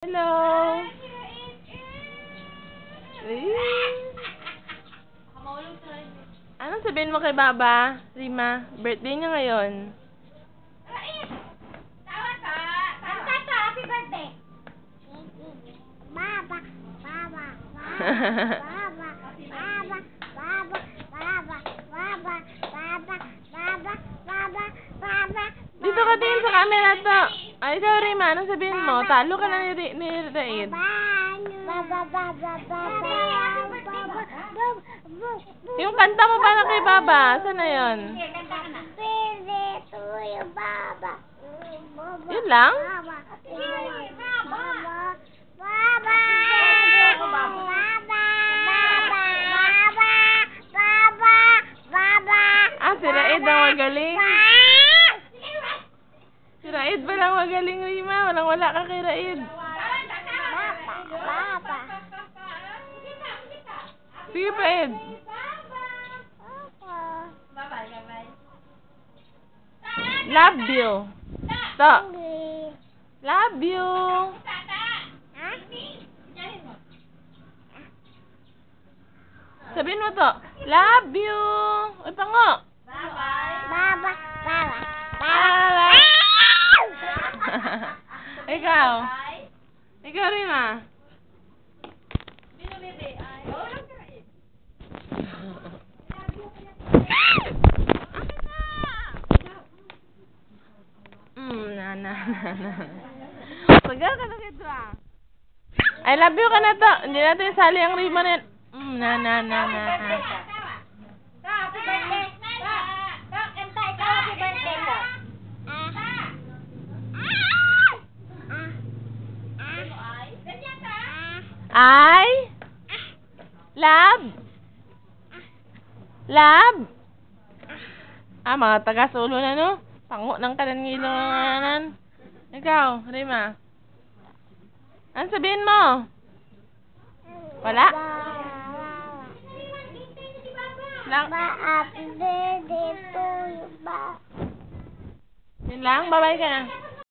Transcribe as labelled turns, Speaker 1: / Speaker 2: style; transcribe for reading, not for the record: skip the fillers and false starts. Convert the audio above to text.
Speaker 1: Hello! Anong sabihin mo kay Baba, Rima? Birthday niya ngayon.
Speaker 2: Tawa ka! Kanta ka! Happy birthday! Baba! Baba! Baba! Baba! Baba! Baba! Baba! Baba! Baba! Baba! Baba! Baba!
Speaker 1: Dito ka din sa camera to. Ay, ikaw, Rima, anong sabihin mo? Talo ka na ni Raid.
Speaker 2: Baba! Baba! Baba!
Speaker 1: Yung kanta mo para kay Baba, saan na yun?
Speaker 2: Kanta ka na. Pili to you, Baba!
Speaker 1: Yun lang?
Speaker 2: Baba! Baba! Baba!
Speaker 1: Ah, si Raid ang magaling. Si Raid ba lang magaling, Rima? Walang-wala ka kay Raid.
Speaker 2: Baba!
Speaker 1: Sige pa, Ed. Love you. To. Love you. Sabihin mo to. Love you. Ay, pango.
Speaker 2: Baba! Baba!
Speaker 1: Baba! Ikaw. Ikaw, Rima. Na. Sagal ka na dito ah. I love you ka na to. Hindi natin isali ang Rima na yan. Na.
Speaker 2: Happy birthday! Kanta ikaw, happy birthday ko.
Speaker 1: I love. Love. Ah, mga taga-sulo na no? Pango ng kanangilonganan. Ikaw, Rima. Ano sabihin mo? Wala? Lang.
Speaker 2: Happy birthday to you, Baba.
Speaker 1: Yun lang? Bye-bye ka na.